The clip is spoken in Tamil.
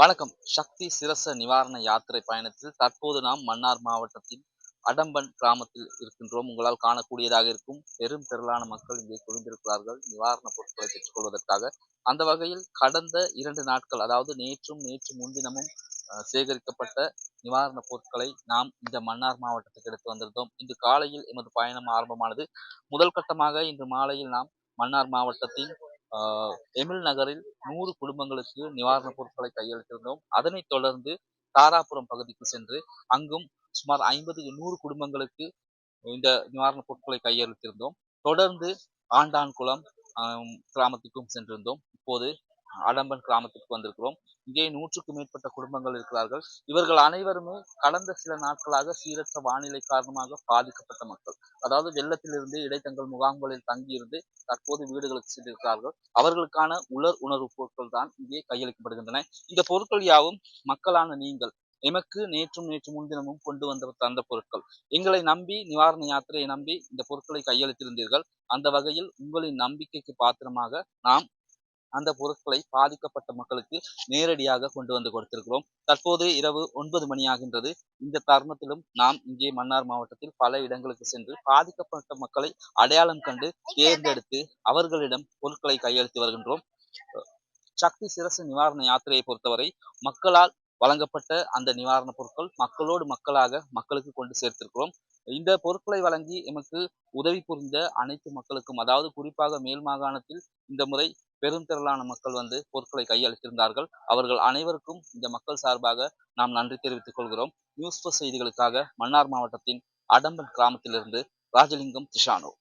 வணக்கம். சக்தி சிரச நிவாரண யாத்திரை பயணத்தில் தற்போது நாம் மன்னார் மாவட்டத்தின் அடம்பன் கிராமத்தில் இருக்கின்றோம். உங்களால் காணக்கூடியதாக இருக்கும் பெரும் திரளான மக்கள் இங்கே குவிந்திருக்கிறார்கள் நிவாரணப் பொருட்களை பெற்றுக் கொள்வதற்காக. அந்த வகையில் கடந்த 2 நாட்கள், அதாவது நேற்று முன்தினமும் சேகரிக்கப்பட்ட நிவாரணப் பொருட்களை நாம் இந்த மன்னார் மாவட்டத்துக்கு எடுத்து வந்திருந்தோம். இன்று காலையில் எமது பயணம் ஆரம்பமானது. முதல் கட்டமாக இன்று மாலையில் நாம் மன்னார் மாவட்டத்தின் எமில் நகரில் 100 குடும்பங்களுக்கு நிவாரணப் பொருட்களை கையளித்திருந்தோம். அதனைத் தொடர்ந்து தாராபுரம் பகுதிக்கு சென்று அங்கும் சுமார் 100 குடும்பங்களுக்கு இந்த நிவாரணப் பொருட்களை கையளித்திருந்தோம். தொடர்ந்து ஆண்டான்குளம் கிராமத்துக்கும் சென்றிருந்தோம். இப்போது அடம்பன் கிராமத்திற்கு வந்திருக்கிறோம். இங்கே 100க்கும் மேற்பட்ட குடும்பங்கள் இருக்கிறார்கள். இவர்கள் அனைவருமே கடந்த சில நாட்களாக சீரற்ற வானிலை காரணமாக பாதிக்கப்பட்ட மக்கள். அதாவது வெள்ளத்திலிருந்து இடைத்தங்கள் முகாம்களில் தங்கியிருந்து தற்போது வீடுகளுக்கு சென்றிருக்கிறார்கள். அவர்களுக்கான உலர் உணர்வுப் பொருட்கள் தான் இங்கே கையளிக்கப்படுகின்றன. இந்த பொருட்கள் யாவும் மக்களான நீங்கள் எமக்கு நேற்று முன்தினமும் கொண்டு வந்த தந்த பொருட்கள். எங்களை நம்பி நிவாரண யாத்திரையை நம்பி இந்த பொருட்களை கையளித்திருந்தீர்கள். அந்த வகையில் உங்களின் நம்பிக்கைக்கு பாத்திரமாக நாம் அந்த பொருட்களை பாதிக்கப்பட்ட மக்களுக்கு நேரடியாக கொண்டு வந்து கொடுத்திருக்கிறோம். தற்போது இரவு 9 மணி ஆகின்றது. இந்த தருணத்திலும் நாம் இங்கே மன்னார் மாவட்டத்தில் பல இடங்களுக்கு சென்று பாதிக்கப்பட்ட மக்களை அடையாளம் கண்டு தேர்ந்தெடுத்து அவர்களிடம் பொருட்களை கையளித்து வருகின்றோம். சக்தி சிரசு நிவாரண யாத்திரையை பொறுத்தவரை மக்களால் வழங்கப்பட்ட அந்த நிவாரணப் பொருட்கள் மக்களோடு மக்களாக மக்களுக்கு கொண்டு சேர்த்திருக்கிறோம். இந்த பொருட்களை வழங்கி எமக்கு உதவி புரிந்த அனைத்து மக்களுக்கும், அதாவது குறிப்பாக மேல் மாகாணத்தில் இந்த முறை பெருந்திரளான மக்கள் வந்து பொருட்களை கையளித்திருந்தார்கள். அவர்கள் அனைவருக்கும் இந்த மக்கள் சார்பாக நாம் நன்றி தெரிவித்துக் கொள்கிறோம். நியூஸ் பஸ் செய்திகளுக்காக மன்னார் மாவட்டத்தின் அடம்பன் கிராமத்திலிருந்து ராஜலிங்கம் திஷானோ.